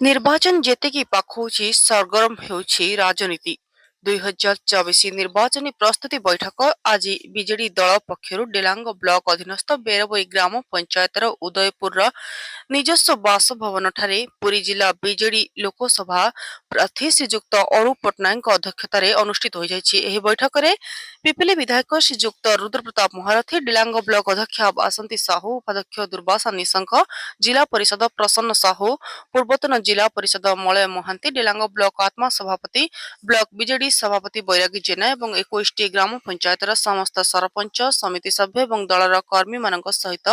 ନିର୍ବାଚନ ଯେତିକି ପାଖଉଛି ସରଗରମ ହେଉଛି ରାଜନୀତି। 2024 ନିର୍ବାଚନୀ ପ୍ରସ୍ତୁତି ବୈଠକ ଆଜି ବିଜେଡି ଦଳ ପକ୍ଷରୁ ଡେଲାଙ୍ଗ ବ୍ଲକ ଅଧୀନସ୍ଥ ବେରବୋଇ ଗ୍ରାମ ପଞ୍ଚାୟତର ଉଦୟପୁରର ନିଜସ୍ୱ ବାସଭବନଠାରେ ପୁରୀ ଜିଲ୍ଲା ବିଜେଡି ଲୋକସଭା ପ୍ରାର୍ଥୀ ଶ୍ରୀଯୁକ୍ତ ଅରୁପ ପଟ୍ଟନାୟକଙ୍କ ଅଧ୍ୟକ୍ଷତାରେ ଅନୁଷ୍ଠିତ ହୋଇଯାଇଛି। ଏହି ବୈଠକରେ ପିପିଲି ବିଧାୟକ ଶ୍ରୀଯୁକ୍ତ ରୁଦ୍ରପ୍ରତାପ ମହାରଥୀ, ଡେଲାଙ୍ଗ ବ୍ଲକ ଅଧ୍ୟକ୍ଷା ବାସନ୍ତୀ ସାହୁ, ଉପାଧ୍ୟକ୍ଷ ଦୁର୍ବାସା ନିଶଙ୍କ, ଜିଲ୍ଲା ପରିଷଦ ପ୍ରସନ୍ନ ସାହୁ, ପୂର୍ବତନ ଜିଲ୍ଲା ପରିଷଦ ମଳୟ ମହାନ୍ତି, ଡେଲାଙ୍ଗ ବ୍ଲକ ଆତ୍ମା ସଭାପତି, ବ୍ଲକ ବିଜେଡି ସଭାପତି ବୈରାଗୀ ଜେନା ଏବଂ 21ଟି ଗ୍ରାମ ପଞ୍ଚାୟତର ସମସ୍ତ ସରପଞ୍ଚ, ସମିତି ସଭ୍ୟ ଏବଂ ଦଳର କର୍ମୀମାନଙ୍କ ସହିତ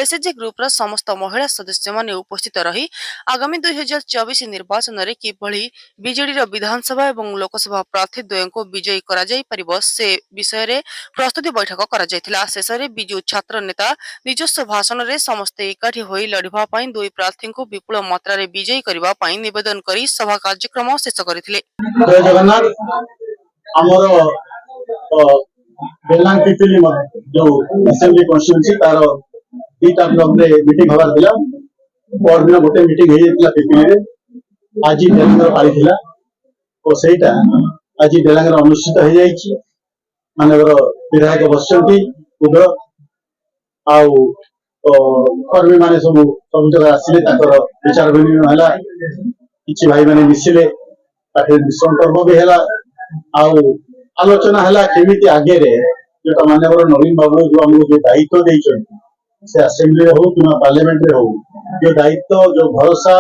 ଏସ୍ଏଚ୍ଜି ଗ୍ରୁପର ସମସ୍ତ ମହିଳା ସଦସ୍ୟମାନେ ଉପସ୍ଥିତ ରହି ଆଗାମୀ 2024 ନିର୍ବାଚନରେ କିଭଳି ବିଜେଡିର ବିଧାନସଭା ଏବଂ ଲୋକସଭା ପ୍ରାର୍ଥୀ ଦ୍ୱୟଙ୍କୁ ବିଜୟୀ କରାଯାଇପାରିବ ସେ ବିଷୟରେ ପ୍ରସ୍ତୁତି ବୈଠକ କରାଯାଇଥିଲା। ଶେଷରେ ବିଜୁ ଛାତ୍ର ନେତା ନିଜସ୍ୱ ଭାଷଣରେ ସମସ୍ତେ ଏକାଠି ହୋଇ ଲଢ଼ିବା ପାଇଁ ଦୁଇ ପ୍ରାର୍ଥୀଙ୍କୁ ବିପୁଳ ମାତ୍ରାରେ ବିଜୟୀ କରିବା ପାଇଁ ନିବେଦନ କରି ସଭା କାର୍ଯ୍ୟକ୍ରମ ଶେଷ କରିଥିଲେ। ଜୟ ଜଗନ୍ନାଥ। ଆମର ବେଲାଙ୍ଗ ପିପିଲି ଯୋଉ ଆସେମ୍ବଲି କନଷ୍ଟିଟ୍ୟୁନ୍ସି ତାର ଦିଟା ବ୍ଲକରେ ମିଟିଂ ହବାର ଥିଲା। ପରଦିନ ଗୋଟେ ମିଟିଂ ହେଇଯାଇଥିଲା ପିପିଲିରେ, ଆଜି ଡେଲାଙ୍ଗରେ ପାଳିଥିଲା ଓ ସେଇଟା ଆଜି ଡେଲାଙ୍ଗରେ ଅନୁଷ୍ଠିତ ହେଇଯାଇଛି। ମାନ୍ୟବର ବିଧାୟକ ବସିଛନ୍ତି ଉଦୟ ଆଉ କର୍ମୀ ମାନେ ସବୁ ଜାଗା ଆସିଲେ, ତାଙ୍କର ବିଚାର ବିନିମୟ ହେଲା, କିଛି ଭାଇ ମାନେ ମିଶିଲେ, ପାର୍ଟିର ସଂକଳ୍ପ ବି ହେଲା ଆଉ ଆଲୋଚନା ହେଲା କେମିତି ଆଗରେ ଯୋଉଟା ମାନ୍ୟବର ନବୀନ ବାବୁ ଯୋଉ ଆମକୁ ଯୋଉ ଦାୟିତ୍ୱ ଦେଇଛନ୍ତି ସେ ଆସେମ୍ବଲିରେ ହଉ କିମ୍ବା ପାର୍ଲାମେଣ୍ଟରେ ହଉ, ଯୋଉ ଦାୟିତ୍ୱ ଯୋଉ ଭରସା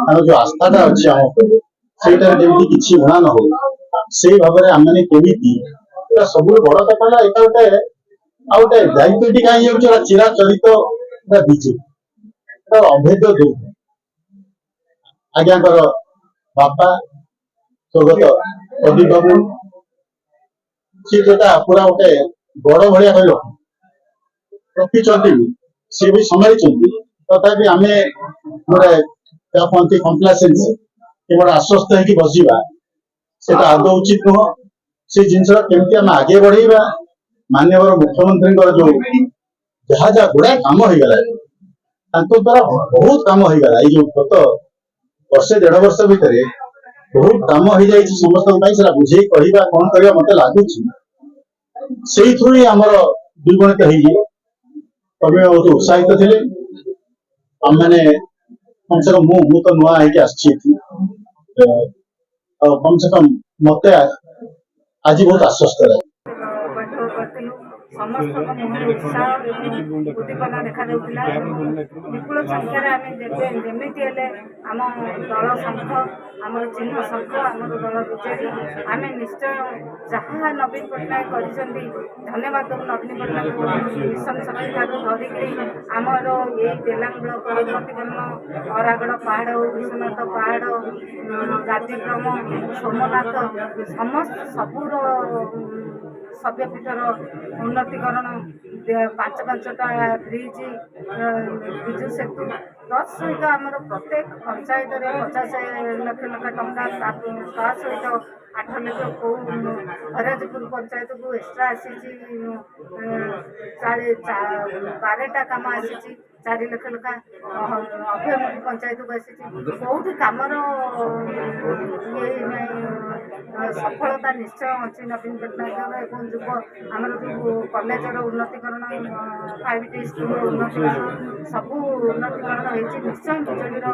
ତାଙ୍କର ଯୋଉ ଆସ୍ଥାଟା ଅଛି ଆମ ଉପରେ, ସେଇଟାରେ ଯେମିତି କିଛି ଉଣା ନ ହଉ ସେଇ ଭାବରେ ଆମେ କେମିତି ସବୁଠୁ ବଡ କଥା ହେଲା ଏଟା ଗୋଟେ ଆଉ ଗୋଟେ ଦାୟିତ୍ୱଟି କାହିଁକି ହେଉଛି ଚିରାଚରିତ ବିଜେପି ଅଭେଦ୍ୟ ଦୁର୍ଗ ଆଜ୍ଞାଙ୍କର ବାପା ସ୍ୱର୍ଗତ ପ୍ରଦୀପ ବାବୁ ସେ ଯୋଉଟା ପୁରା ଗୋଟେ ବଡ ଭଳିଆ କହିଲ ରଖିଛନ୍ତି, ସିଏ ବି ସମ୍ଭାଳିଛନ୍ତି। ତଥାପି ଆମେ ଗୋଟେ କହନ୍ତି କମ୍ପ୍ଲାସେନ୍ସି ଗୋଟେ ଆଶ୍ୱସ୍ତ ହେଇକି ବସିବା, ସେଟା ଆଦୌ ଉଚିତ ନୁହଁ। ସେ ଜିନିଷଟା କେମିତି ଆମେ ଆଗେ ବଢେଇବା, ମାନ୍ୟବର ମୁଖ୍ୟମନ୍ତ୍ରୀଙ୍କର ଯୋଉ ଯାହା ଯାହା ଗୁଡାଏ କାମ ହେଇଗଲା ତାଙ୍କ ଦ୍ୱାରା ବହୁତ କାମ ହେଇଗଲା। ଏଇ ଯୋଉ ଗତ ବର୍ଷେ ଦେଢ ବର୍ଷ ଭିତରେ ବହୁତ କାମ ହେଇଯାଇଛି ସମସ୍ତଙ୍କ ପାଇଁ, ସେଟା ବୁଝେଇ କହିବା କଣ କରିବା ମତେ ଲାଗୁଛି ସେଇଥିରୁ ହିଁ ଆମର ଦୁର୍ଗଣିତ ହେଇଯିବ। ତମେ ବହୁତ ଉତ୍ସାହିତ ଥିଲେ, ଆମମାନେ କମ ସେ କମ ମୁଁ ତ ନୂଆ ହେଇକି ଆସିଛି ଏଠି, କମ ସେ କମ ମତେ ଆଜି ବହୁତ ଆଶ୍ୱସ୍ତ ଲାଗେ। ସମସ୍ତଙ୍କ ମୁହଁରେ ଉତ୍ସାହ ଉଦ୍ଦୀପନା ଦେଖାଯାଉଥିଲା। ବିପୁଳ ସଂଖ୍ୟାରେ ଆମେ ଯେମିତି ହେଲେ ଆମ ଦଳ ଶଙ୍ଖ, ଆମର ଚିହ୍ନ ଶଙ୍ଖ, ଆମର ଦଳ ବିଜେଡି, ଆମେ ନିଶ୍ଚୟ ଯାହା ନବୀନ ପଟ୍ଟନାୟକ କରିଛନ୍ତି, ଧନ୍ୟବାଦ ଦେବୁ ନବୀନ ପଟ୍ଟନାୟକ ମିଶନ ଶକ୍ତି ଠାରୁ ଧରିକି ଆମର ଏଇ ଡେଲାଙ୍ଗ ବ୍ଲକର ଉନ୍ନତିକରଣ, ଅରାଗଡ଼ ପାହାଡ଼, ବିଶ୍ୱନାଥ ପାହାଡ଼, ଗାଦିକ୍ରମ, ସୋମନାଥ, ସବୁର ସଭ୍ୟପୀଠର ଉନ୍ନତିକରଣ, ପାଞ୍ଚଟା ବ୍ରିଜ, ବିଜୁ ସେତୁ, ସହିତ ଆମର ପ୍ରତ୍ୟେକ ପଞ୍ଚାୟତରେ 50 ଲକ୍ଷ ଟଙ୍କା, ତା ସହିତ 8 ଲକ୍ଷ ହରାଜପୁର ପଞ୍ଚାୟତକୁ ଏକ୍ସଟ୍ରା ଆସିଛି, 12ଟା କାମ ଆସିଛି, 4 ଲକ୍ଷ ଲେଖା ଅଭୟମୁଖୀ ପଞ୍ଚାୟତକୁ ଆସିଛି। କୋଉଠି କାମର ସଫଳତା ନିଶ୍ଚୟ ଅଛି ନବୀନ ପଟ୍ଟନାୟକଙ୍କର ଏବଂ ଯୁବ ଆମର ଯେଉଁ କଲେଜର ଉନ୍ନତିକରଣ, 5ଟି ସ୍କୁଲର ଉନ୍ନତିକରଣ, ସବୁ ଉନ୍ନତିକରଣ ହେଇଛି। ନିଶ୍ଚୟ ବିଜେଡ଼ିର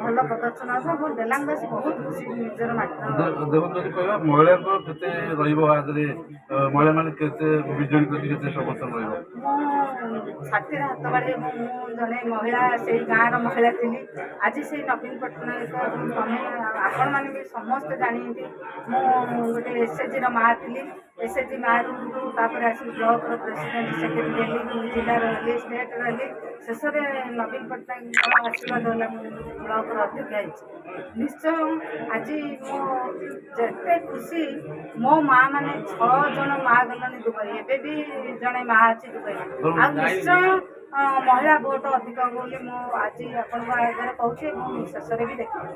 ଭଲ ପ୍ରଦର୍ଶନ ହେବ ଏବଂ ଡେଲାଙ୍ଗବାସୀ ବହୁତ ଖୁସି ନିଜର ମାଟି। କହିବା ମହିଳାଙ୍କର କେତେ ରହିବ ଆଗରେ, ମହିଳାମାନେ କେତେ ବିଜେଡି ପ୍ରତି କେତେ ସମର୍ଥନ ରହିବ? ମୁଁ ଛାତିରେ ହାତ ବାଡ଼ି, ମୁଁ ଜଣେ ମହିଳା, ସେଇ ଗାଁର ମହିଳା ଥିଲି। ଆଜି ସେଇ ନବୀନ ପଟ୍ଟନାୟକ ଆପଣମାନେ ବି ସମସ୍ତେ ଜାଣିଛନ୍ତି, ମୁଁ ଗୋଟେ ଏସ୍ଏଚ୍ଜିର ମାଆ ଥିଲି। ଏସ୍ଏଚ୍ଜି ମାଆରୁ ତାପରେ ଆସିକି ବ୍ଲକର ପ୍ରେସିଡେଣ୍ଟ, ସେକ୍ରେଟାରୀ ହେଲି, ଜିଲ୍ଲାର ହେଲି, ଷ୍ଟେଟ୍ର ହେଲି, ଶେଷରେ ନବୀନ ପଟ୍ଟନାୟକଙ୍କ ଆଶୀର୍ବାଦ ହେଲା ମୁଁ ବ୍ଲକର ଅଧ୍ୟକ୍ଷ ହେଇଛି। ନିଶ୍ଚୟ ଆଜି ମୁଁ ଯେତେ ଖୁସି, ମୋ ମାଆ ମାନେ 6 ଜଣ ମାଆ ଗଲେଣି ଦୁବାଇ, ଏବେ ବି ଜଣେ ମାଆ ଅଛି ଦୁବାଇ, ଆଉ ନିଶ୍ଚୟ ମହିଳା ଭୋଟ ଅଧିକ ବୋଲି ମୁଁ ଆଜି ଆପଣଙ୍କ ଆଗରେ କହୁଛି ଏବଂ ଶେଷରେ ବି ଦେଖିବି।